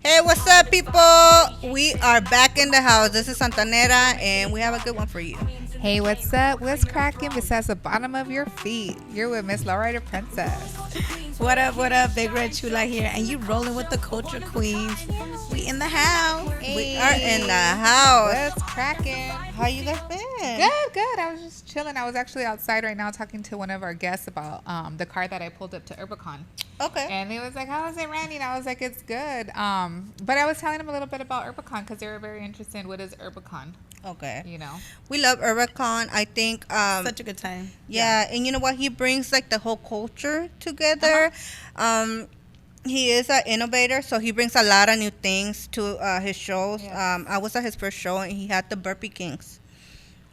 Hey, what's up, people? We are back in the house. This is Santanera, and we have a good one for you. Hey, what's up? What's cracking besides the bottom of your feet? You're with Miss Lowrider Princess. What up, Big Red Chula here, and you rolling with the culture queens. We in the house. We are in the house. What's cracking? How you guys been? Good. I was just chilling. I was actually outside right now talking to one of our guests about the car that I pulled up to Urbicon. Okay. And he was like, "How is it raining?" I was like, "It's good." But I was telling him a little bit about Urbicon because they were very interested in what is Urbicon. Okay. You know, We love Urbicon. I think Such a good time. yeah, and you know what? He brings like the whole culture together. He is an innovator, so he brings a lot of new things to his shows. Yes. I was at his first show, and he had the Burpee Kings.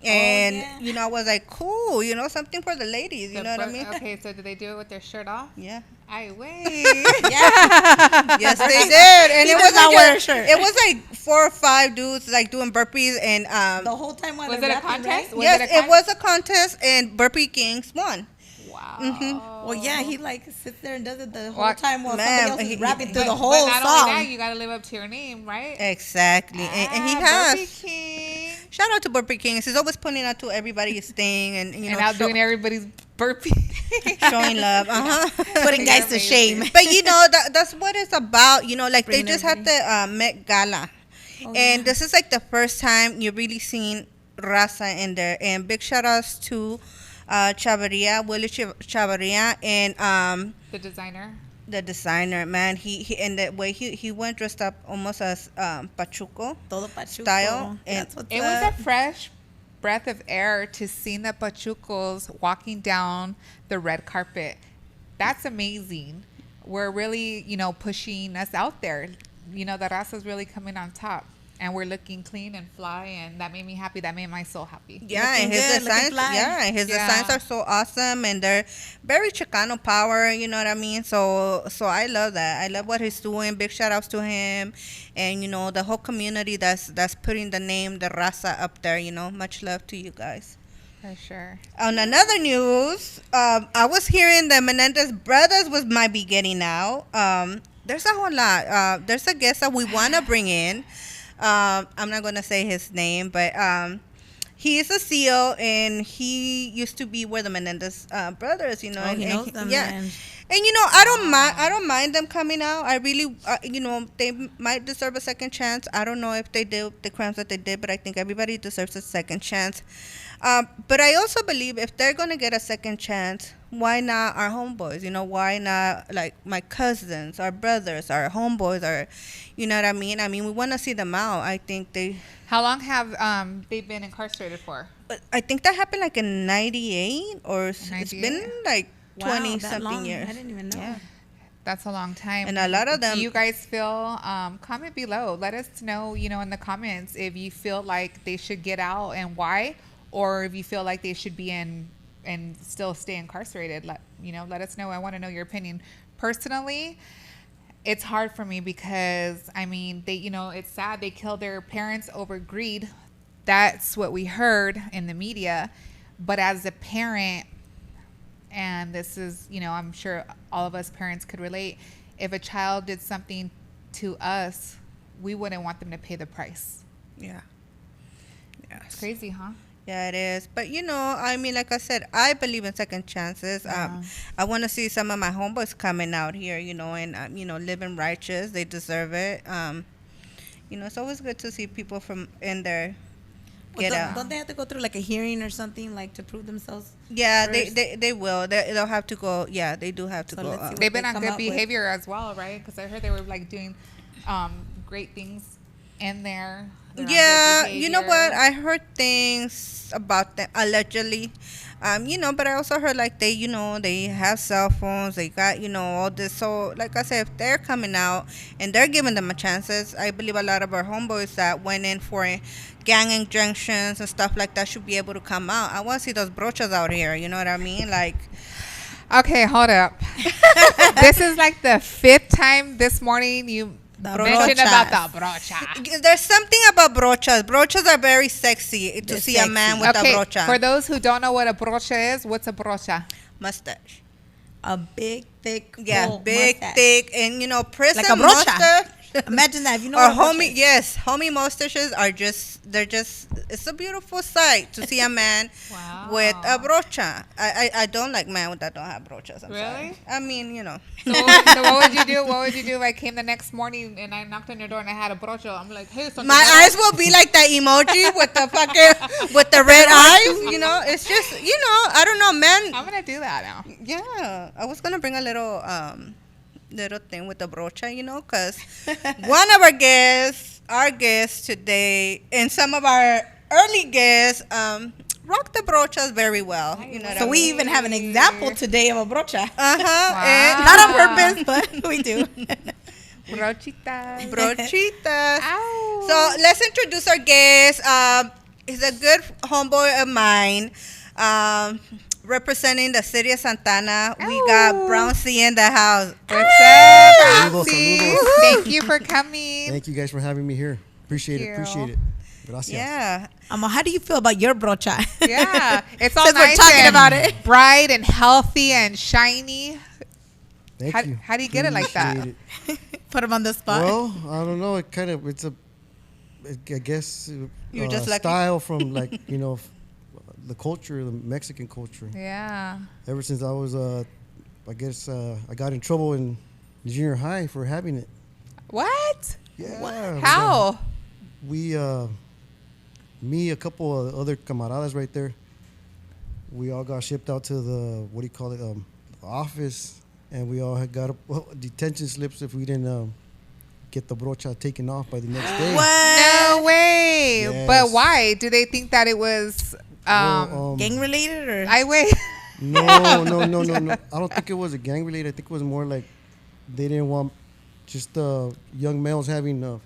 And, yeah. you know, I was like, cool, something for the ladies, you know what I mean? Okay, so did they do it with their shirt off? Yeah. I wait. Yeah. Yes, they did. And He it does was not like wear a shirt. it was like 4 or 5 dudes like doing burpees and The whole time while Was they're it a rapping, contest? right? Was yes, it a it was a contest and Burpee Kings won. Wow. Well, yeah, he like sits there and does it the whole Well, time while man, somebody else he- is rapping he- through the But whole not song. only that, you got to live up to your name, right? Exactly. And he Burpee has. King. Shout out to Burpee Kings. He's always putting out to everybody's thing and And outdoing everybody's burpee. showing love. Putting guys to shame. But that's what it's about. Like they Bringing just had the Met Gala, and this is like the first time you're really seeing raza in there. And big shout outs to Chavarria, Willie Chavarria, and The designer. the designer. Man, he and the way he went dressed up almost as Pachuco. Todo pachuco. Style, and That's what's It was up. a fresh breath of air to see the Pachucos walking down the red carpet. That's amazing. We're really, pushing us out there. The raza's really coming on top. And we're looking clean and fly, and that made me happy. That made my soul happy. Yeah, Looking and his good, looking designs. fly. Yeah, and his Yeah. designs are so awesome, and they're very Chicano power. You know what I mean? So I love that. I love what he's doing. Big shout outs to him, and the whole community that's putting the name the Raza up there. Much love to you guys. For sure. On another news, I was hearing the Menendez brothers might be getting out. There's a whole lot. There's a guest that we want to bring in. I'm not going to say his name, but he is a CEO, and he used to be with the Menendez brothers, Oh, and, he knows them, man. And I don't mind them coming out. I really, they might deserve a second chance. I don't know if they did the crimes that they did, but I think everybody deserves a second chance. But I also believe if they're gonna get a second chance, why not our homeboys? Why not like my cousins, our brothers, our homeboys, or, you know what I mean? I mean, we want to see them out. I think How long have they been incarcerated for? I think that happened like in '98, or it's 98? been like Wow, 20 that something long. years. I didn't even know. Yeah. That's a long time. And a lot of them- Do you guys feel, comment below. Let us know, in the comments if you feel like they should get out and why, or if you feel like they should be in and still stay incarcerated. Let us know. I want to know your opinion. Personally, it's hard for me because, it's sad they killed their parents over greed. That's what we heard in the media. But as a parent, and this is, I'm sure all of us parents could relate. If a child did something to us, we wouldn't want them to pay the price. Yeah. It's crazy, huh? Yeah, it is. But, I mean, like I said, I believe in second chances. I want to see some of my homeboys coming out here, and, living righteous. They deserve it. It's always good to see people from in there Well, get out. don't they have to go through like a hearing or something like to prove themselves? Yeah, first? they will. They'll have to go. Yeah, they do have to So go. let's see what They've they been on come good up with. behavior as well, right? Because I heard they were like doing great things in there. They're on good Yeah, you know behavior. what? I heard things about them allegedly. But I also heard like they have cell phones. They got, all this. So, like I said, if they're coming out and they're giving them a chances, I believe a lot of our homeboys that went in for gang injunctions and stuff like that should be able to come out. I want to see those brochas out here. You know what I mean? Like, Okay, hold up. This is like the 5th time this morning you The mentioned brochas. about the brocha. there's something about brochas. Brochas are very sexy to They're see a man sexy. with Okay, a brocha. for those who don't know what a brocha is, what's a brocha? Mustache. A big, thick, Yeah, full big, mustache. thick, and prison Like a brocha. mustache. Imagine that. If you know Or what a brocha homie, is. yes, homie mustaches are it's a beautiful sight to see a man Wow. with a brocha. I don't like men that don't have brochas. I'm Really? sorry. I mean, you know. So what would you do? What would you do if I came the next morning and I knocked on your door and I had a brocho? I'm like, hey, something My eyes will be like that emoji with the fucking with the red eyes. You know, it's just I don't know, man. I'm gonna do that now. Yeah, I was gonna bring a little thing with the brocha, because one of our guests today, and some of our early guests, rock the brochas very well. You know what So I we mean? even have an example today of a brocha. And Not on purpose, but we do. Brochitas. brochitas. Ow. So let's introduce our guest. He's a good homeboy of mine. Representing the city of Santana, we got Brown C in the house. What's up, Saludos, Roxy? saludos. Thank you for coming. Thank you guys for having me here. Appreciate Thank it. you. Appreciate it. Gracias. Yeah. How do you feel about your brocha? Yeah, it's all Since we're nice talking and about it. bright and healthy and shiny. Thank you. How do you get it like that? Appreciate it. Put him on the spot. Well, I don't know. I guess, You're just lucky. style from the culture, the Mexican culture. Yeah. Ever since I was, I guess, I got in trouble in junior high for having it. What? Yeah. How? Me, a couple of other camaradas right there, we all got shipped out to the, office, and we all had got detention slips if we didn't get the brocha taken off by the next day. What? No way. Yes. But why? Do they think that it was Gang related or? I wait. No. I don't think it was a gang related. I think it was more like they didn't want just young males having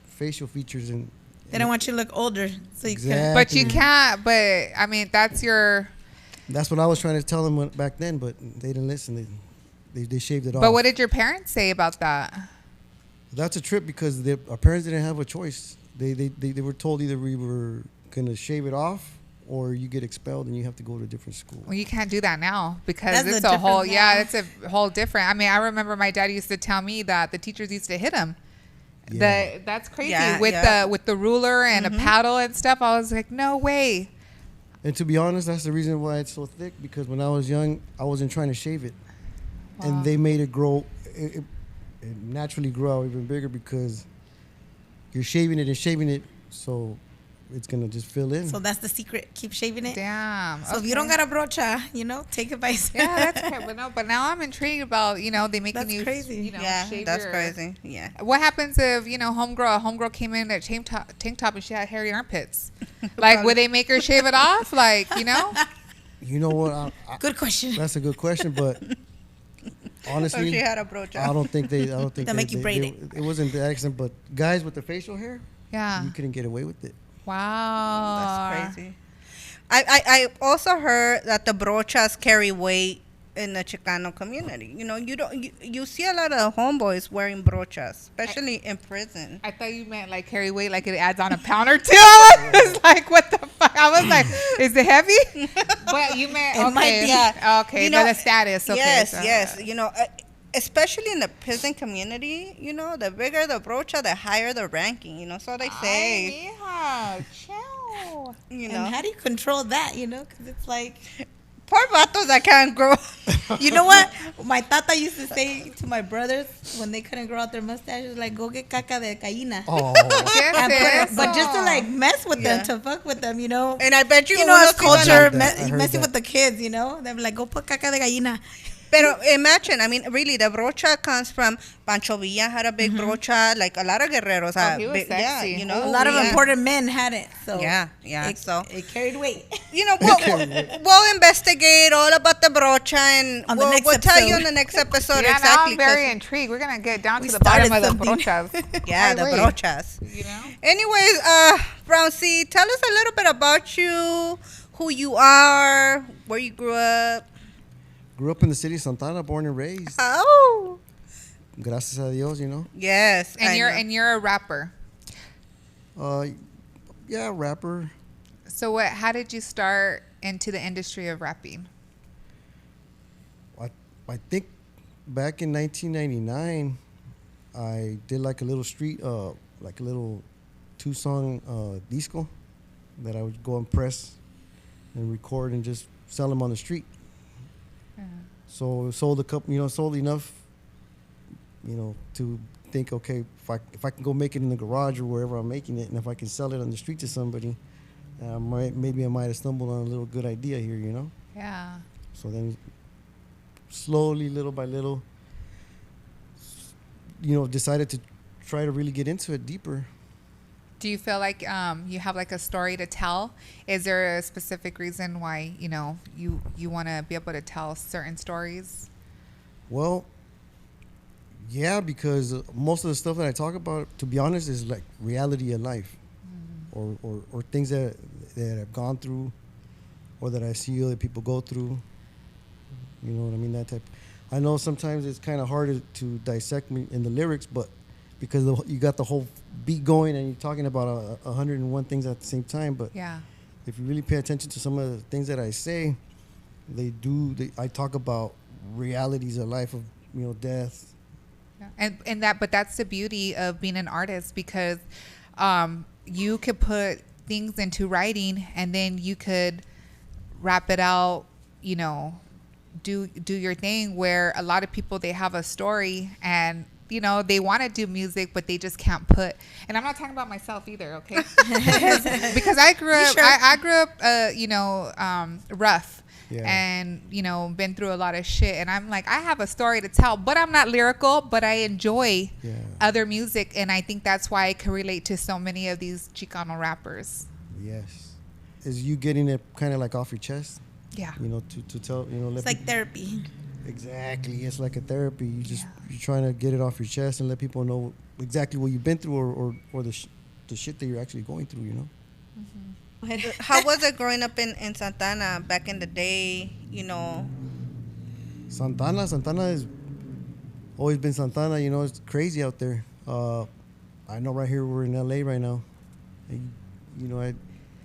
facial features and. They don't want you to look older, so you Exactly. But you can't. But I mean, that's your. That's what I was trying to tell them back then, but they didn't listen. They shaved it off. But what did your parents say about that? That's a trip because our parents didn't have a choice. They were told either we were gonna shave it off or you get expelled and you have to go to a different school. Well, you can't do that now because That's it's a a whole. different Yeah, now. it's a whole different. I mean, I remember my dad used to tell me that the teachers used to hit him. Yeah. That's crazy Yeah, with yeah. the ruler and a paddle and stuff. I was like, no way. And to be honest, that's the reason why it's so thick, because when I was young, I wasn't trying to shave it. Wow. And they made it grow. It naturally grow out even bigger because you're shaving it, so it's going to just fill in. So that's the secret. Keep shaving it. Damn. So if you don't got a brocha, take advice. Yeah, that's okay. But now I'm intrigued about they making That's you crazy. Yeah, shave that's your- crazy. Yeah. What happens if homegirl came in at tank top and she had hairy armpits? Like, would they make her shave it off? Like, You know what? Good question. That's a good question, but Or honestly, she had a brocha. I don't think They'll make you braid it wasn't the accident, but guys with the facial hair, Yeah. you couldn't get away with it. Wow. That's crazy. I also heard that the brochas carry weight in the Chicano community. You see a lot of homeboys wearing brochas, especially in prison. I thought you meant like carry weight, like it adds on a pound or two. I was like, what the fuck? I was like, is it heavy? But you meant, It might okay. be. Yeah. Okay, the status. Okay, Yes, so- yes. Especially in the prison community, the bigger the brocha, the higher the ranking. So they say. Ay, mija, chill. You And know, how do you control that? Because it's like, poor vatos that can't grow. you know what? My tata used to say to my brothers when they couldn't grow out their mustaches, like, go get caca de gallina. Oh, ¿Qué And es but just to eso? like mess with Yeah. them, to fuck with them, And I bet you, as unos iban a- culture, that. I heard messing that. with the kids, they're like, go put caca de gallina. Pero imagine, really, the brocha comes from Pancho Villa had a big brocha, like a lot of guerreros had he was big, yeah, sexy. A lot of yeah. important men had it, so Yeah. it, So it carried weight. we'll investigate all about the brocha, and On the we'll next tell you episode. on the next episode Yeah, now exactly. I'm very 'cause- intrigued. We're gonna get down We to the bottom of started the something. brochas. yeah, Ay, the güey. brochas. Anyways, Brown C, tell us a little bit about you, who you are, where you grew up. grew up in the city of Santana, born and raised. Oh, Gracias a Dios, yes. I know. And you're a rapper. Yeah, rapper. So how did you start into the industry of rapping? I think back in 1999, I did like a little street, like a little 2-song disco that I would go and press and record and just sell them on the street. Yeah. So sold a couple, sold enough, to think, okay, if I can go make it in the garage or wherever I'm making it, and if I can sell it on the street to somebody, maybe I might have stumbled on a little good idea here, Yeah. So then, slowly, little by little, decided to try to really get into it deeper. Do you feel like you have like a story to tell? Is there a specific reason why you want to be able to tell certain stories? Well, yeah, because most of the stuff that I talk about, to be honest, is like reality of life, or things that I've gone through, or that I see other people go through. You know what I mean? That type. I know sometimes it's kind of hard to dissect me in the lyrics, but because you got the whole beat going and you're talking about 101 things at the same time. But Yeah. if you really pay attention to some of the things that I say, I talk about realities of life, of death. Yeah. But that's the beauty of being an artist, because you could put things into writing and then you could wrap it out, do your thing, where a lot of people, they have a story and they want to do music, but they just can't put. And I'm not talking about myself either, okay? Because I grew up, I grew up, rough, and been through a lot of shit. And I'm like, I have a story to tell, but I'm not lyrical, but I enjoy other music, and I think that's why I can relate to so many of these Chicano rappers. Yes, is you getting it kind of like off your chest? Yeah. To tell, let It's like people, therapy. exactly. It's like a therapy. You're trying to get it off your chest and let people know exactly what you've been through, or the shit that you're actually going through. How was it growing up in Santana back in the day? Santana has always been Santana. It's crazy out there. I know right here we're in LA right now. And,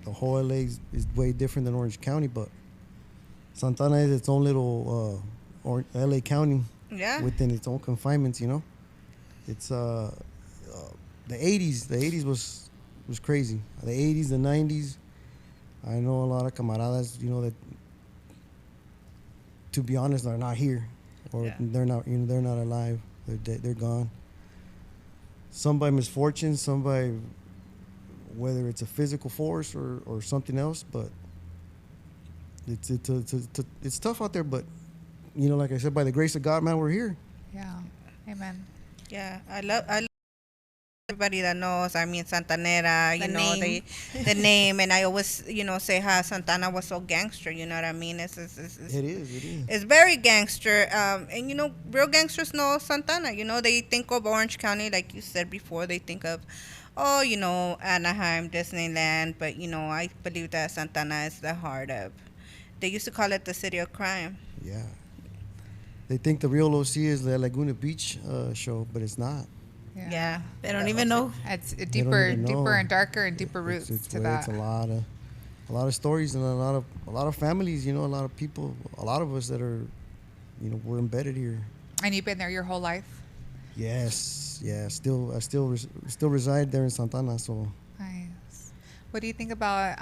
the whole LA is way different than Orange County, but Santana is its own little LA County within its own confinements. It's the 80s. The 80s was crazy. The 80s, the 90s. I know a lot of camaradas, that, to be honest, are not here, or they're not alive. They're dead. They're gone. Some by misfortune, some by whether it's a physical force or something else, but it's tough out there. But like I said, by the grace of God, man, we're here. Yeah. Amen. Yeah, I love everybody that knows. I mean, Santanera, the name, and I always, say how Santana was so gangster. You know what I mean? It is. It's very gangster. And real gangsters know Santana. They think of Orange County, like you said before. They think of, Anaheim, Disneyland. But I believe that Santana is the heart of. They used to call it the city of crime. Yeah. They think the real OC is the Laguna Beach show, but it's not. Yeah. They don't even know. It's deeper and darker and deeper roots to that. It's a lot of stories and a lot of families. A lot of people, a lot of us that are, we're embedded here. And you've been there your whole life? Yes, yeah. I still reside there in Santana. So nice. What do you think about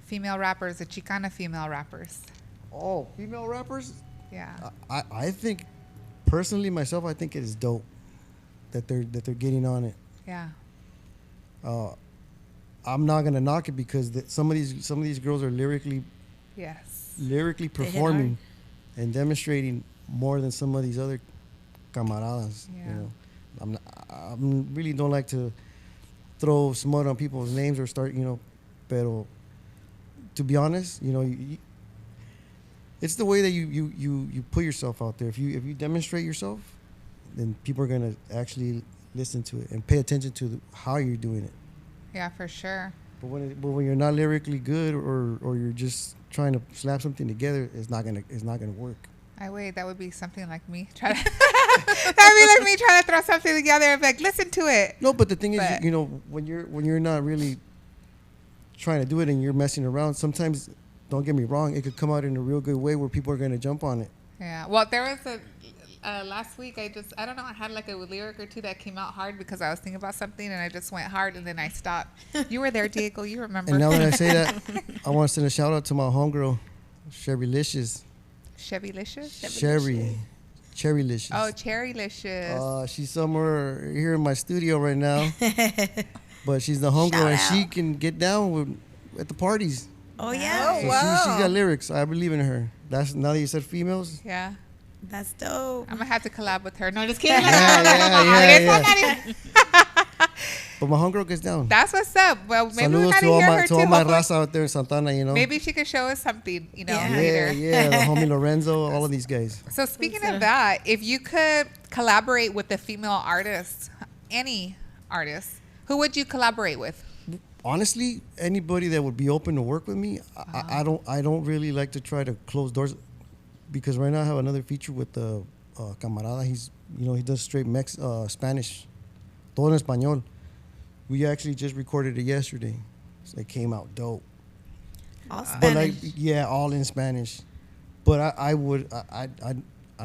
female rappers, the Chicana female rappers? Oh, female rappers? Yeah. I think, personally, myself, I think it is dope that they're getting on it. Yeah. I'm not gonna knock it because some of these girls are lyrically performing and demonstrating more than some of these other camaradas. Yeah. I really don't like to throw smut on people's names or start, pero to be honest, it's the way that you put yourself out there. If you demonstrate yourself, then people are gonna actually listen to it and pay attention to how you're doing it. Yeah, for sure. But when you're not lyrically good or you're just trying to slap something together, it's not gonna work. That would be something like me. That'd be like me trying to throw something together and be like, listen to it. No, but the thing is, when you're not really trying to do it and you're messing around, sometimes, don't get me wrong, it could come out in a real good way where people are gonna jump on it. Yeah. Well, there was last week I don't know, I had like a lyric or two that came out hard because I was thinking about something and I just went hard and then I stopped. You were there, Diego. You remember. And now that I say that, I want to send a shout out to my homegirl, Cherrylicious. Chevylicious? Cherrylicious. Oh, Cherrylicious. She's somewhere here in my studio right now. But she's the homegirl and she can get down with at the parties. Oh yeah. So she's got lyrics. I believe in her. That's now that you said females. Yeah. That's dope. I'm gonna have to collab with her. No, just kidding. Yeah. But my homegirl gets down. That's what's up. Well, maybe we Saludos gotta to all hear my her to all too. my raza out there in Santana, you know. Maybe she could show us something, you know, Yeah. later. Yeah, the homie Lorenzo, all of these guys. So speaking of that, if you could collaborate with a female artist, any artist, who would you collaborate with? Honestly, anybody that would be open to work with me, I don't really like to try to close doors, because right now I have another feature with the camarada. He's he does straight Spanish, todo en español. We actually just recorded it yesterday. So it came out dope. All But Spanish. all in Spanish. But I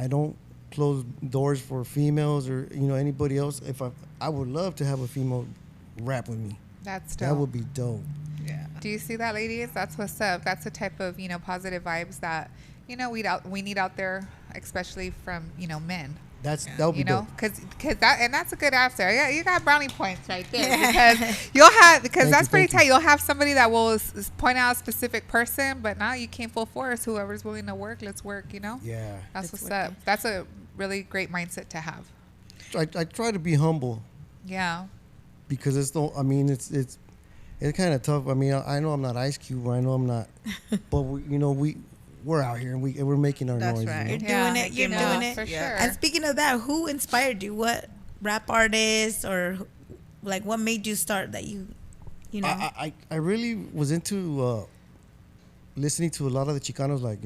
don't close doors for females or anybody else. If I would love to have a female rap with me. That's dope. That would be dope. Yeah. Do you see that, ladies? That's what's up. That's the type of positive vibes that we need out there, especially from men. That would be dope. Because that's a good answer. Yeah, you got brownie points right there because that's pretty tight. You'll have somebody that will point out a specific person, but now you came full force. Whoever's willing to work, let's work. Yeah. That's what's up. That's a really great mindset to have. I try to be humble. Yeah. Because it's kind of tough. I mean, I know I'm not Ice Cube, or I know I'm not, but we're out here and we're making our noise. right. You're doing it. You're doing it. For sure. And speaking of that, who inspired you? What rap artist or like what made you start that you know? I really was into listening to a lot of the Chicanos, like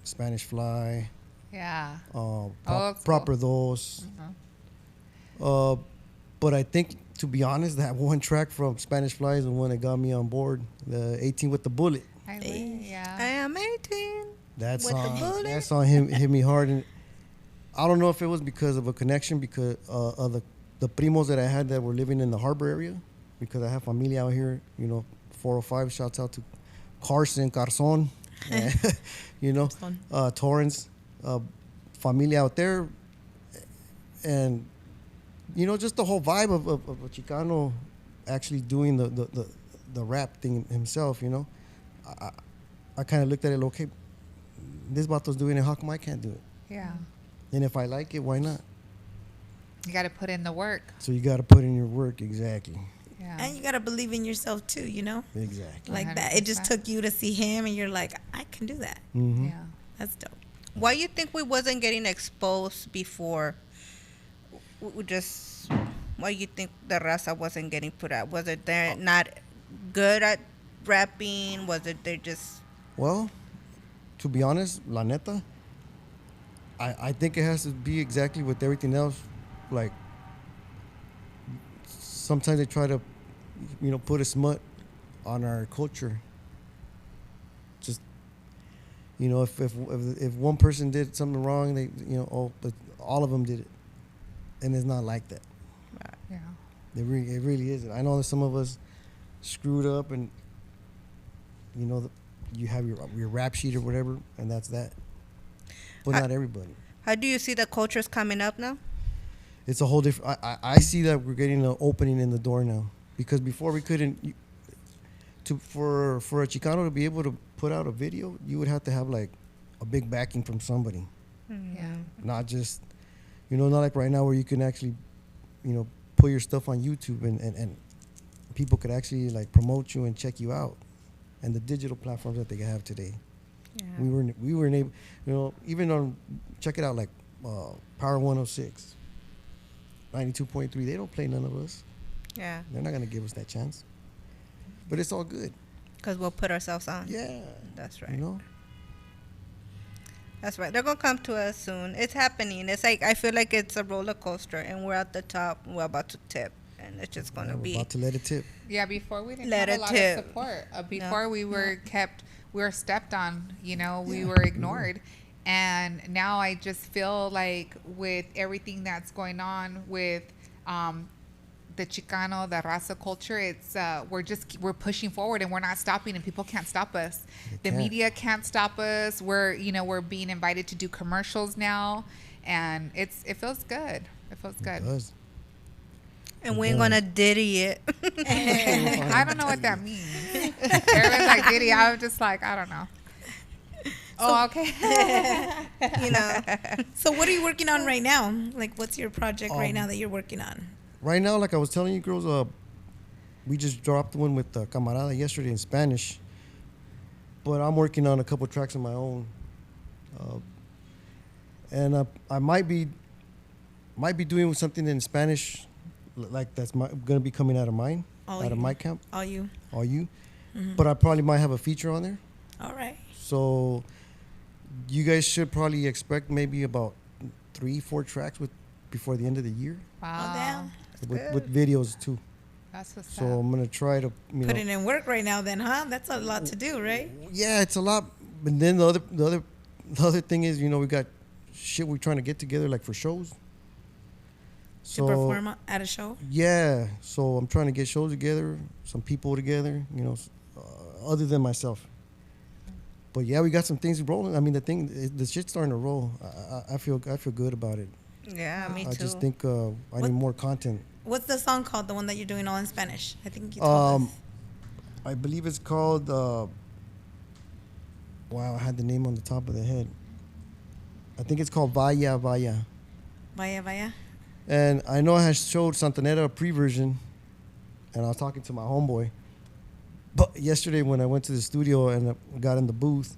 Spanish Fly, Yeah. Proper Dos. But I think, to be honest, that one track from Spanish Fly is the one that got me on board. The 18 with the Bullet. Yeah. I am 18. That With the song, bullet? that song hit me hard, and I don't know if it was because of a connection because of the primos that I had that were living in the harbor area, because I have familia out here. 405. Shouts out to Carson, Garzon, Torrance, familia out there, and just the whole vibe of a Chicano actually doing the rap thing himself. I kind of looked at it, okay, this vato's doing it, how come I can't do it? Yeah. And if I like it, why not? You got to put in the work. So you got to put in your work, exactly. Yeah. And you gotta believe in yourself too, Exactly. like that. It just 100%. to you to see him, and you're like, I can do that. Mm-hmm. Yeah. That's dope. Why you think we wasn't getting exposed before? Why you think the raza wasn't getting put out? Was it they're not good at rapping? Was it they just... Well, to be honest, la neta, I think it has to be exactly with everything else. Like, sometimes they try to, put a smut on our culture. Just, if one person did something wrong, they, but all of them did it, and it's not like that. Yeah. It really isn't. I know that some of us screwed up, and you have your rap sheet or whatever, and that's that. But not everybody. How do you see the cultures coming up now? It's a whole different. I see that we're getting an opening in the door now, because before we couldn't. For a Chicano to be able to put out a video, you would have to have like a big backing from somebody, Yeah. not just, not like right now where you can actually, put your stuff on YouTube and people could actually like promote you and check you out, and the digital platforms that they have today. Yeah. We were able, even on, check it out, like Power 106, 92.3. They don't play none of us. Yeah. They're not gonna give us that chance. But it's all good. Because we'll put ourselves on. Yeah. That's right. That's right. They're going to come to us soon. It's happening. It's like, I feel like it's a roller coaster, and we're at the top. We're about to tip, and it's just going to We're be. about to let it tip. Yeah, before we didn't Let have it a lot tip. of support. Before we were we were stepped on, we were ignored. And now I just feel like with everything that's going on with the Chicano, the Raza culture, it's we're pushing forward and we're not stopping, and people can't stop us. The can't. media can't stop us. We're being invited to do commercials now, and it feels good. It feels good. It does. And we ain't gonna diddy it. I don't know what that means. Everyone's like Diddy. I was just like, I don't know. Oh, okay. You know. So what are you working on right now? Like, what's your project right now that you're working on? Right now, like I was telling you girls, we just dropped one with Camarada yesterday in Spanish. But I'm working on a couple tracks of my own. And I might be doing something in Spanish, like that's going to be coming out of mine, out of my camp. All you. But I probably might have a feature on there. All right. So you guys should probably expect maybe about 3-4 tracks before the end of the year. All Wow. down. With videos too. That's what's So up. I'm gonna try to Put it in work right now then, huh? That's a lot to do, right? Yeah, it's a lot. But then the other thing is, we got shit we're trying to get together like for shows. To perform at a show? Yeah, so I'm trying to get shows together, some people together, other than myself. But yeah, we got some things rolling. I mean, the shit's starting to roll. I feel good about it. Yeah, me too. I just think I need more content. What's the song called? The one that you're doing all in Spanish? I think you told us. I believe it's called. Wow, I had the name on the top of the head. I think it's called Vaya Vaya. Vaya, vaya. And I know I had showed Santanera a pre-version, and I was talking to my homeboy. But yesterday when I went to the studio and I got in the booth,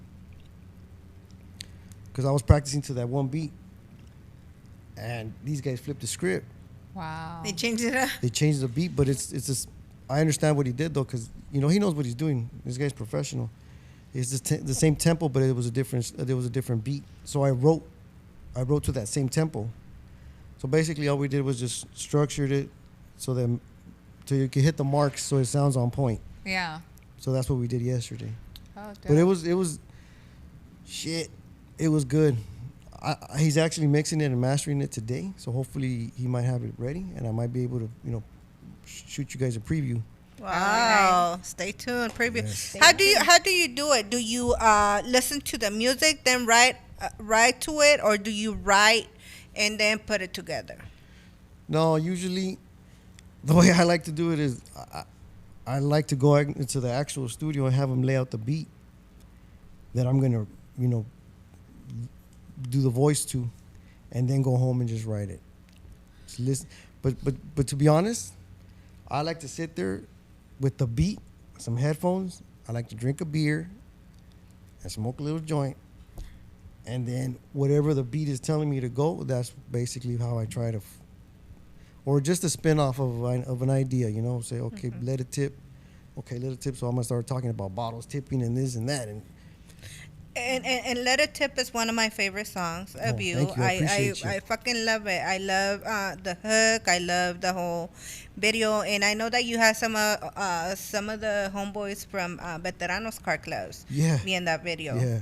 because I was practicing to that one beat, and these guys flipped the script. Wow. They changed it up. They changed the beat, but it's just, I understand what he did though, because he knows what he's doing. This guy's professional. It's the same tempo, but it was a different beat. So I wrote to that same tempo. So basically, all we did was just structured it so that you can hit the marks so it sounds on point. Yeah. So that's what we did yesterday. Oh, But it was shit. It was good. He's actually mixing it and mastering it today. So hopefully he might have it ready, and I might be able to shoot you guys a preview. Wow. Stay tuned. Preview. Yes. How do you do it? Do you listen to the music, then write to it, or do you write and then put it together? No, usually the way I like to do it is I like to go into the actual studio and have them lay out the beat that I'm going to, do the voice to, and then go home and just write it. Just listen. But to be honest, I like to sit there with the beat, some headphones. I like to drink a beer and smoke a little joint. And then whatever the beat is telling me to go, that's basically how I try to, or just a spin-off of an idea, say, okay, let it tip. Okay, let it tip, so I'm going to start talking about bottles tipping and this and that. And Let It Tip is one of my favorite songs of you. Thank you. I appreciate you. I fucking love it. I love the hook. I love the whole video. And I know that you have some of the homeboys from Veteranos Car Clubs be in that video. Yeah.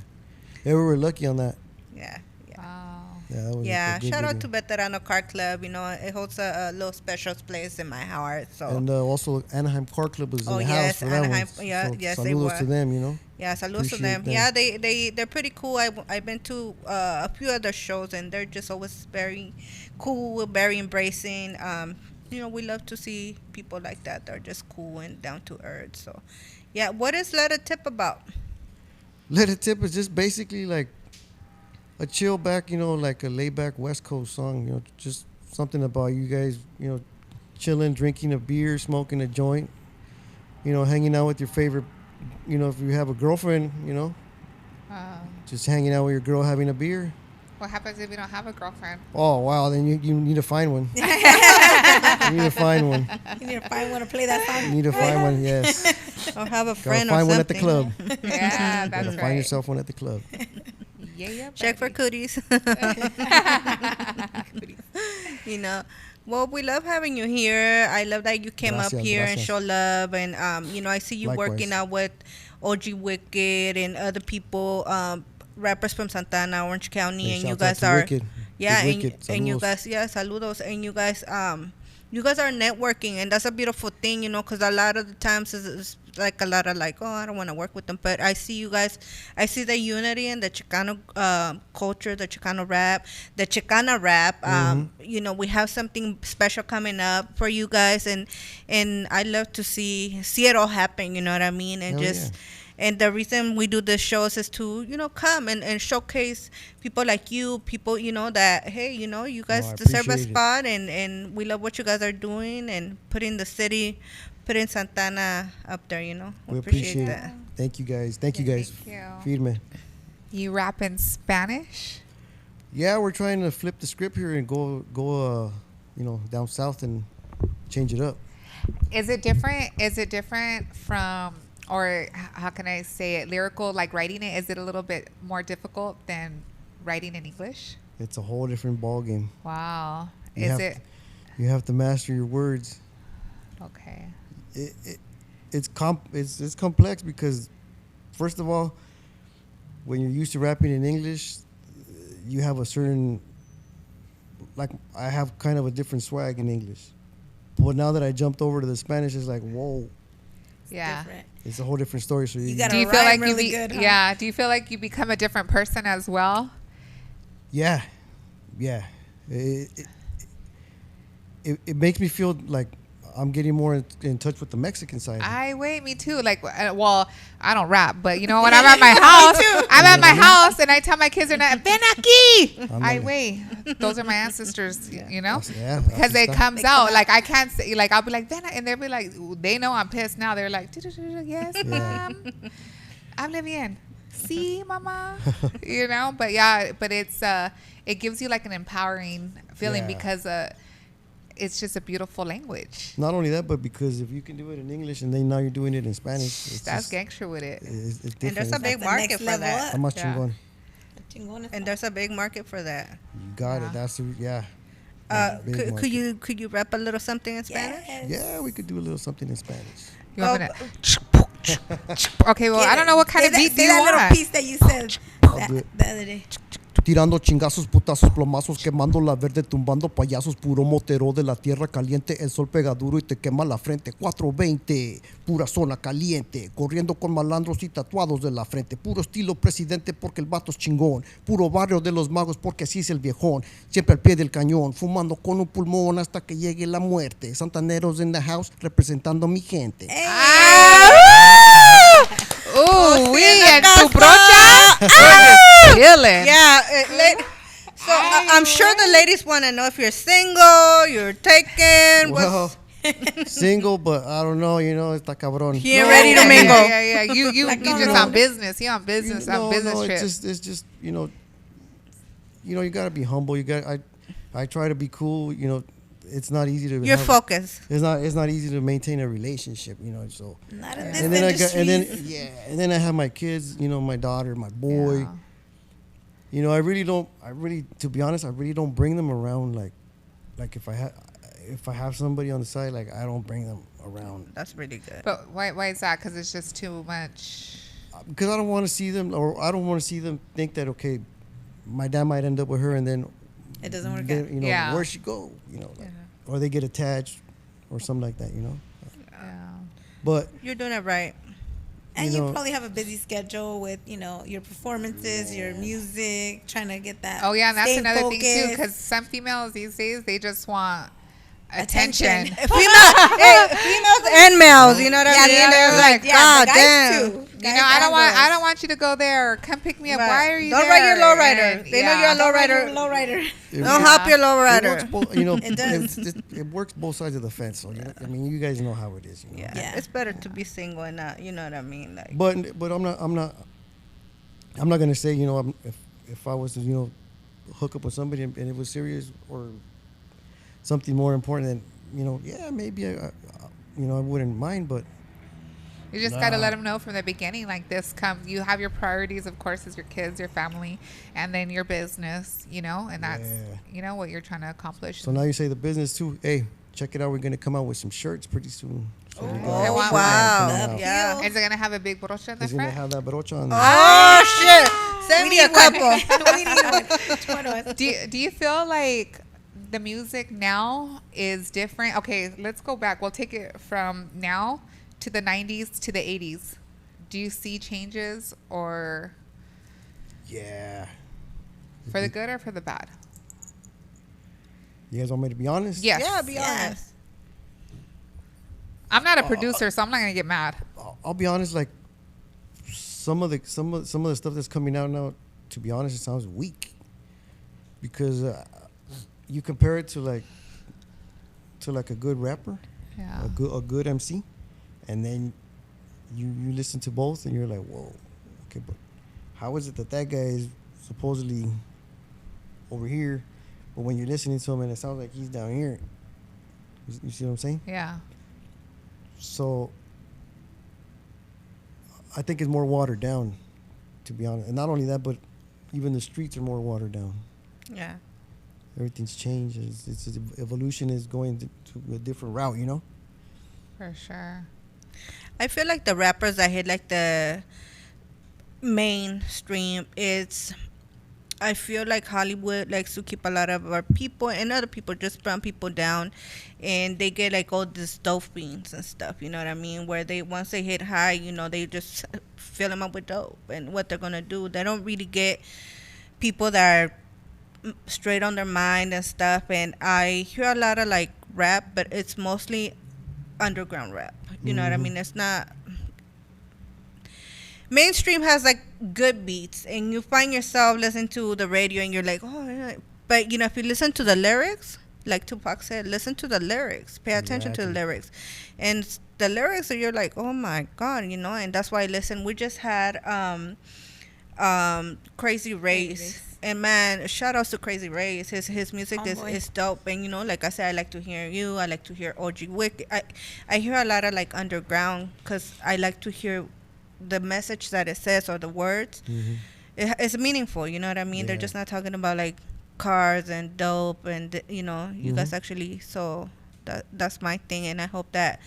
Yeah, we were lucky on that. Yeah. Wow. Yeah, that was Yeah, a good shout out video. to Veterano Car Club. It holds a little special place in my heart. So And also Anaheim Car Club was in Oh, the yes, house for that Anaheim- one. yeah, So yes, they saludos were. to them, yeah, saludos to them. Appreciate them. Yeah, they're pretty cool. I've been to a few other shows, and they're just always very cool, very embracing. We love to see people like that. They're just cool and down to earth. So, yeah, what is Let It Tip about? Let It Tip is just basically like a chill back, like a laid back West Coast song, just something about you guys, chilling, drinking a beer, smoking a joint, hanging out with your favorite, if you have a girlfriend, just hanging out with your girl having a beer. What happens if you don't have a girlfriend? Oh, wow, then you need to find one. You need to find one. You need to find one to play that song. You need to find one, yes. Or have a Gotta friend find or one at the something. club. Yeah, that's Gotta right. find yourself one at the club. Yeah. Check for baby. cooties. Well, we love having you here. I love that you came up Gracias, here and gracias. show love. And, I see you Likewise. working out with OG Wicked and other people. rappers from Santana, Orange County, Hey, and you shouts out guys to are, Wicked. yeah, Big Wicked. and you Saludos. guys, yeah, saludos, and you guys are networking, and that's a beautiful thing, you know, because a lot of the times is like a lot of like, oh, I don't want to work with them, but I see you guys, I see the unity and the Chicano culture, the Chicano rap, the Chicana rap. You know, we have something special coming up for you guys, and I love to see it all happen. You know what I mean? And Hell just. yeah. And the reason we do the shows is to, you know, come and showcase people like you, people, you know, that, hey, you know, you guys I deserve a appreciate it. spot, and we love what you guys are doing and putting the city, putting Santana up there, you know. We appreciate it. that. Thank you guys. Thank you guys. Thank you. Firme. You rap in Spanish? Yeah, we're trying to flip the script here and go you know, down south and change it up. Is it different? Is it different from, or how can I say it, lyrical, like writing it? Is it a little bit more difficult than writing in English? It's a whole different ball game. Wow. You Is have it? You have to master your words. Okay. It's complex because, first of all, when you're used to rapping in English, you have a certain, like, I have kind of a different swag in English. But now that I jumped over to the Spanish, it's like, whoa, Yeah. Different. it's a whole different story. So You gotta Do you feel rhyme like really good, huh? yeah? Do you feel like you become a different person as well? yeah. It makes me feel like I'm getting more in touch with the Mexican side. Me too. Like, well, I don't rap, but you know, when I'm at my house, I'm at my house, and I tell my kids, they're not, ven aquí. Those are my ancestors, you know, Yeah, because that's it the comes out. Like, I can't say, like, I'll be like, ven, and they'll be like, they know I'm pissed now. They're like, yes, ma'am. Hable bien. Sí, mama. You know, but yeah, but it gives you like an empowering feeling Yeah. because it's just a beautiful language. Not only that, but because if you can do it in English and then now you're doing it in Spanish, it's That's just, gangster with it. it's different. And there's a big the market next for level that. up. How much Yeah. chingón? Chingones. And there's a big market for that. You got Yeah. it. That's the, yeah. Big market. Could you rap a little something in Spanish? Yes. Yeah, we could do a little something in Spanish. You want me Oh, to- Okay, well, I don't know what kind Say of that- beat do say you that little want. piece that you said I'll do it. the other day. Tirando chingazos, putazos, plomazos, quemando la verde, tumbando payasos, puro motero de la tierra caliente, el sol pega duro y te quema la frente. 420, pura zona caliente, corriendo con malandros y tatuados de la frente. Puro estilo presidente porque el vato es chingón. Puro barrio de los magos porque así es el viejón. Siempre al pie del cañón, fumando con un pulmón hasta que llegue la muerte. Santaneros in the house, representando mi gente. Ooh, we en la and tu casa. brocha. Chilling. Yeah. So I'm sure the ladies want to know if you're single, you're taken. Well, single, but I don't know, you know, está cabrón. He ain't ready to Yeah, mingle. Yeah. You just on business. You on business. On business trip. It's just you know, you gotta be humble. I try to be cool. You know, it's not easy to. You're focused. It's not easy to maintain a relationship. You know, so. Not in this And then industry. and then I have my kids. You know, my daughter, my boy. Yeah. You know, to be honest, I really don't bring them around like if I have somebody on the side, like I don't bring them around That's really good. But why is that? Because it's just too much. because I don't want to see them, or I don't want to see them think that okay, my dad might end up with her, and then It doesn't work then, out. you know, Yeah. where'd she go? You know, like, or they get attached, or something like that. You know, Yeah. but You're doing it right. And you you know- probably have a busy schedule with, your performances, your music, trying to get that. Oh yeah, and that's stay another thing too. focused. Because some females these days they just want attention. Females and males, you know what I Yeah, mean? yeah, They're yeah, like, yeah, God the guys damn. too. You know, I don't want you to go there. Or come pick me up. Right. Why are you Don't there? ride your lowrider. And, They know you're a lowrider. Lowrider. Don't hop your it works lowrider. both. You know, It does. it works both sides of the fence. So I mean, you guys know how it is. You know? Yeah. Yeah. It's better to be single and not, you know what I mean? Like, But I'm not gonna say, you know, if I was to, you know, hook up with somebody and it was serious or something more important, then, you know, yeah, maybe I wouldn't mind, but You just got to let them know from the beginning. Like this comes, you have your priorities, of course, is your kids, your family, and then your business. You know, and that's Yeah. you know what you're trying to accomplish. so now you say the business too. Hey, check it out. We're gonna come out with some shirts pretty soon. So we got Oh, a shirt line wow. coming out. Yeah. Is it gonna have a big brocha in the It's gonna front? have that brocha on there. Oh shit! Send me a couple. We need one. Which one was? Do you feel like the music now is different? Okay, let's go back. We'll take it from now to the 90s to the 80s. Do you see changes or Yeah. for the good or for the bad? You guys want me to be honest? Yes. Yeah, be Yes. honest. I'm not a producer, so I'm not gonna get mad. I'll be honest. Like some of the stuff that's coming out now, to be honest, it sounds weak. Because you compare it to like a good rapper, Yeah. a good MC, and then you listen to both and you're like, whoa, okay, but how is it that guy is supposedly over here, but when you're listening to him and it sounds like he's down here? You see what I'm saying? Yeah. So I think it's more watered down, to be honest. And not only that, but even the streets are more watered down. Yeah. Everything's changed. It's evolution is going to a different route, you know? For sure. I feel like the rappers that hit like the mainstream, I feel like Hollywood likes to keep a lot of our people and other people, just brown people, down, and they get like all these dope beans and stuff. You know what I mean? Where they once they hit high, you know, they just fill them up with dope, and what they're gonna do, they don't really get people that are straight on their mind and stuff. And I hear a lot of like rap, but it's mostly underground rap. You know what I mean? It's not mainstream. Has like good beats, and you find yourself listening to the radio and you're like, oh yeah. But you know, if you listen to the lyrics, like Tupac said, listen to the lyrics, pay attention to the lyrics, and the lyrics are, you're like, oh my god, you know. And that's why I listen. We just had Crazy Race. And man, shout outs to Crazy Race. His music is dope. And you know, like I said, I like to hear you. I like to hear OG Wick. I hear a lot of like underground, because I like to hear the message that it says or the words. It's meaningful. You know what I mean? They're just not talking about like cars and dope and you know. You guys actually. So that's my thing, and I hope that.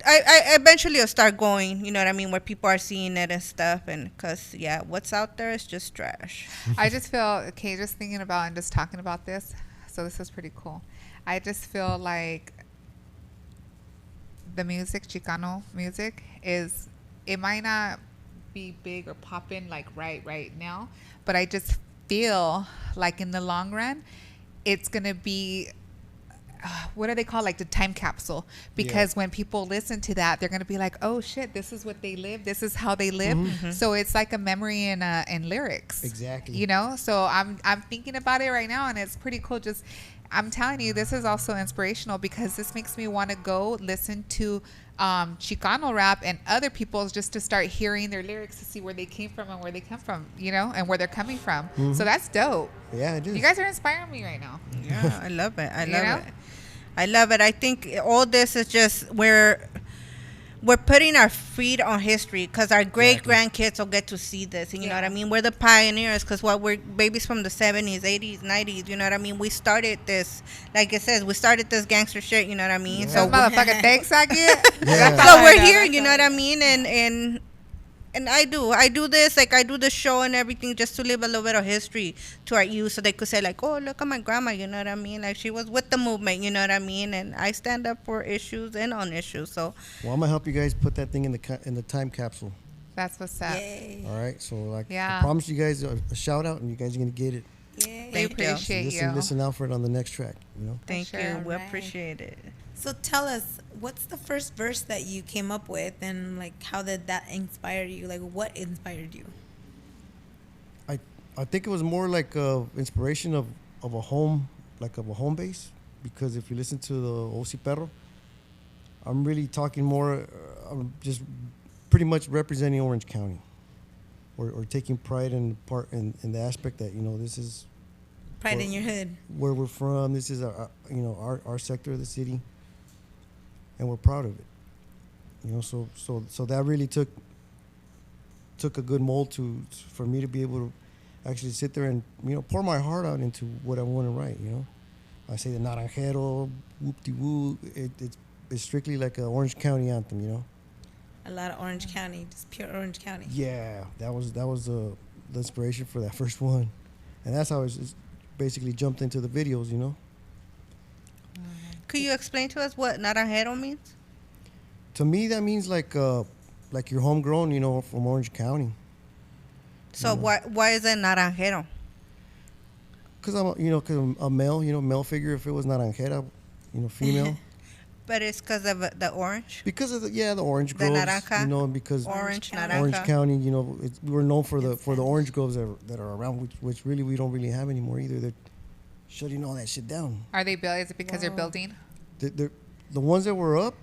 I eventually will start going, you know what I mean, where people are seeing it and stuff, and because what's out there is just trash. I just feel okay just thinking about and just talking about this. So this is pretty cool. I just feel like the music, Chicano music, it might not be big or popping like right now, but I just feel like in the long run, it's gonna be. What do they call, like the time capsule? Because when people listen to that, they're gonna be like, "Oh shit, this is what they live. This is how they live." So it's like a memory in lyrics. Exactly. You know. So I'm thinking about it right now, and it's pretty cool. Just I'm telling you, this is also inspirational because this makes me want to go listen to Chicano rap and other people's, just to start hearing their lyrics to see where they came from and where they come from, you know, and where they're coming from. So that's dope. Yeah, it is. You guys are inspiring me right now. Yeah, I love it. I You love know? it. I love it. I think all this is just we're putting our feet on history, because our great grandkids will get to see this. And you know what I mean? We're the pioneers, because we're babies from the 70s, 80s, 90s. You know what I mean? We started this, like it says, we started this gangster shit. You know what I mean? So motherfucking thanks I get. So we're here. You know what I mean? And I do this, like I do the show and everything, just to leave a little bit of history to our youth, so they could say like, oh, look at my grandma, you know what I mean? Like she was with the movement, you know what I mean? And I stand up for issues and on issues. So Well, I'm gonna help you guys put that thing in the time capsule. That's what's up. Yay. All right, so like Yeah. I promise you guys a shout out, and you guys are gonna get it. Yay. We Thank you. appreciate you. Listen out for it on the next track. You know. thank sure. you. We Right. appreciate it. So tell us, what's the first verse that you came up with, and like how did that inspire you? Like what inspired you? I think it was more like inspiration of a home, like of a home base, because if you listen to the OC Perro, I'm really talking more. I'm just pretty much representing Orange County, or taking pride in the aspect that, you know, this is Pride in your hood. where we're from. This is our sector of the city, and we're proud of it. You know, so that really took a good mold for me to be able to actually sit there and, you know, pour my heart out into what I want to write. You know, I say the Naranjero, whoop-de-woo. It's strictly like an Orange County anthem, you know. A lot of Orange County, just pure Orange County. Yeah, that was the inspiration for that first one, and that's how it's basically jumped into the videos, you know. Could you explain to us what naranjero means? To me, that means like you're homegrown, you know, from Orange County. So why is it naranjero? Cause I'm a male, you know, male figure. If it was naranjera, you know, female. But it's because of the orange. Because of the orange The groves, naranja? you know, because Orange, naranja. Orange County, you know, we're known for the orange groves that are around, which really we don't really have anymore either. They're shutting all that shit down. Are they built? Is it because they're building? The ones that were up,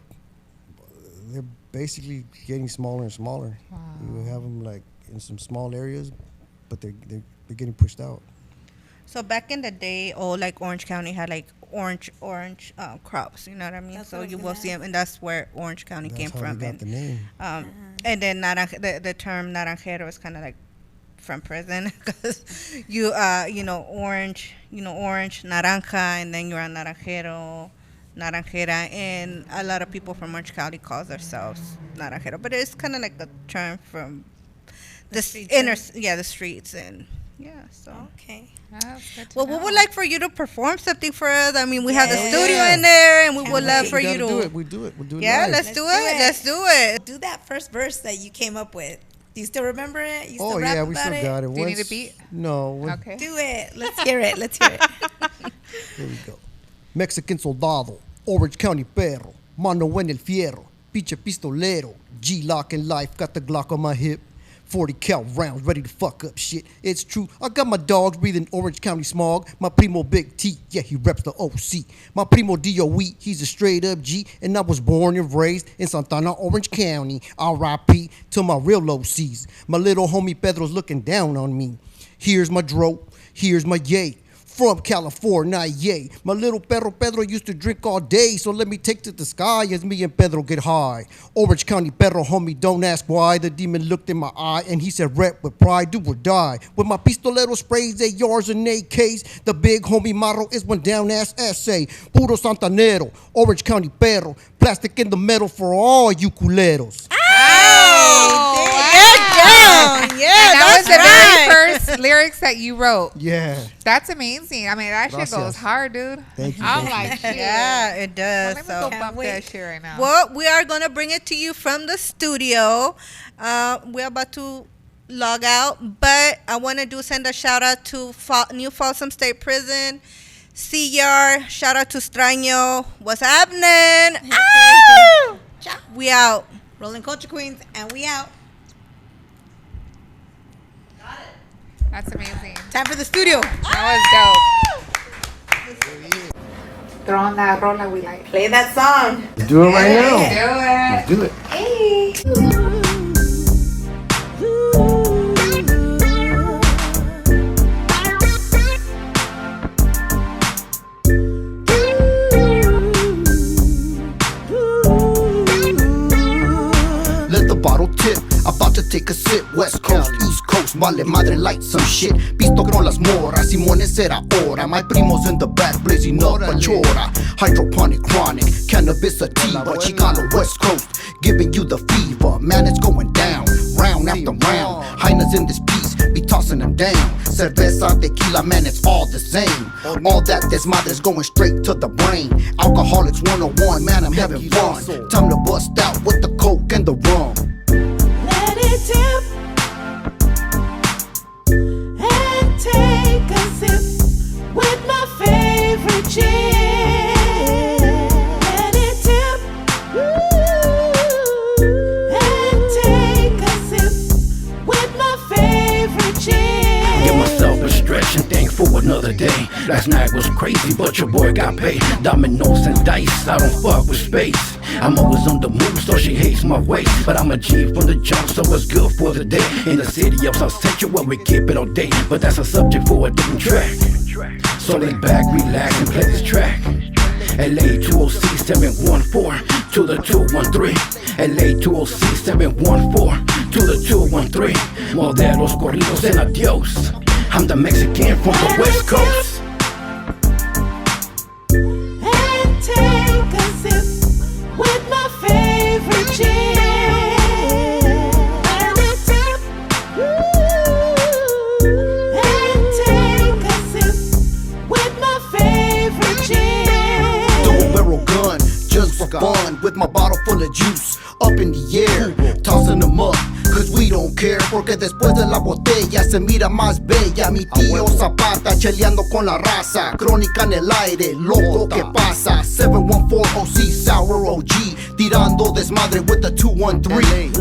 they're basically getting smaller and smaller. Wow. You have them like in some small areas, but they're getting pushed out. So back in the day, like Orange County had like orange crops. You know what I mean? That's So what I you was will gonna see them, and that's where Orange County That's came how from. they got the name. And then the term naranjero is kind of like from prison because orange, naranja, and then you're a naranjera, and a lot of people from Orange County calls themselves naranjero, but it's kind of like a term from the streets, the streets, and so. Okay. That's good to Well, we know. would like for you to perform something for us. I mean, we have the Yeah. studio in there, and we Can't would love wait. for you We to gotta do it. We do it. We'll do it. Yeah, live. let's do Let's it. do it. Let's do it. Do that first verse that you came up with. Do you still remember it? You still Oh rap yeah, we about still it? got it. Do you need a Once- beat? No. Okay. Do it. Let's hear it. Let's hear it. Here we go. Mexican soldado, Orange County perro, mano en el fierro, pinche pistolero, G-lock in life, got the Glock on my hip. 40 cal rounds, ready to fuck up shit. It's true, I got my dogs breathing Orange County smog. My primo Big T, yeah, he reps the OC. My primo DOE, he's a straight up G. And I was born and raised in Santana, Orange County. R.I.P. to my real OCs. My little homie Pedro's looking down on me. Here's my dro, here's my yay. From California, yay. My little perro Pedro used to drink all day, so let me take to the sky as me and Pedro get high. Orange County perro, homie, don't ask why. The demon looked in my eye and he said, rep with pride, do or die. With my pistolero sprays, ARs and AKs, the big homie motto is one down ass essay. Puro Santanero, Orange County perro, plastic in the metal for all you culeros. Yeah, And that was that's the right. very first lyrics that you wrote. Yeah. That's amazing. I mean, that shit Gracias. goes hard, dude. Thank you, I'm thank like, shit. Yeah, it Well, does. let me So. go Can't bump wait. that shit right now. Well, we are going to bring it to you from the studio. We're about to log out, but I want to send a shout out to New Folsom State Prison, CR. Shout out to Straño. What's happening? Ah! Ciao. We out. Rolling Culture Queens, and we out. That's amazing. Time for the studio. That was dope. Throw on that rola we like. Play that song. Do it right now. Do it. Let's do it. Let the bottle tip, about to take a sip. West Coast, East Coast, vale madre like some shit. Visto con las moras, Simones era hora. My primos in the back blazing up a chora. Hydroponic chronic, cannabis sativa. Chicano West Coast, giving you the fever. Man, it's going down, round after round. Hyenas in this piece, be tossing them down. Cerveza, tequila, man, it's all the same. All that desmadre's going straight to the brain. Alcoholics 101, man, I'm having fun. Time to bust out with the coke and the rum. Let it dip and take a sip with my favorite gin. Let it dip and take a sip with my favorite gin. Give myself a stretch and thank for another day. Last night was crazy, but your boy got paid. Dominoes and dice, I don't fuck with space. I'm always on the move, so she hates my waist. But I'm a G from the jump, so it's good for the day. In the city of South Central, where we keep it all day. But that's a subject for a different track. So lay back, relax, and play this track. LA 206 714 to the 213. LA 206 714 to the 213. Modelos, corridos, and adios. I'm the Mexican from the West Coast. fun with my bottle full of juice up in the air, tossing them up. Cause we don't care, porque después de la botella se mira más bella. Mi tío Zapata cheleando con la raza, crónica en el aire, loco que pasa. 714 OC Sour OG, tirando desmadre with the 213.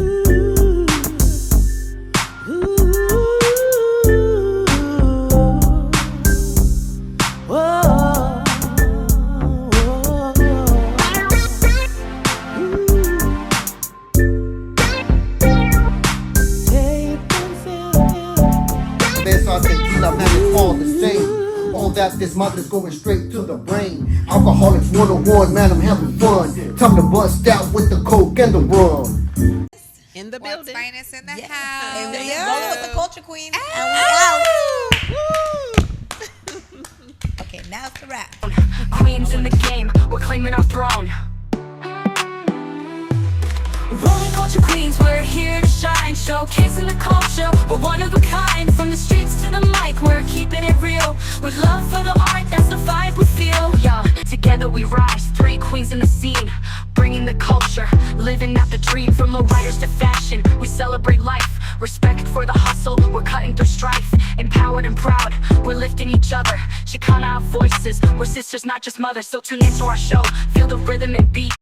Tequila, man, it's all the same. All that this month is going straight to the brain. Alcoholics 101, man, I'm having fun. Time to bust out with the coke and the rum. In the What's building. finest in the Yeah. house. And we Yeah. rolling with the culture queen. And we out. Okay, now it's the rap. Queens in the game, we're claiming our throne. Rolling culture queens, we're here to shine, showcasing the culture, we're one of a kind. From the streets to the mic, we're keeping it real, with love for the art, that's the vibe we feel. Yeah, together we rise, 3 queens in the scene, bringing the culture, living out the dream. From low riders to fashion, we celebrate life, respect for the hustle, we're cutting through strife. Empowered and proud, we're lifting each other, Chicana our voices, we're sisters not just mothers. So tune into our show, feel the rhythm and beat.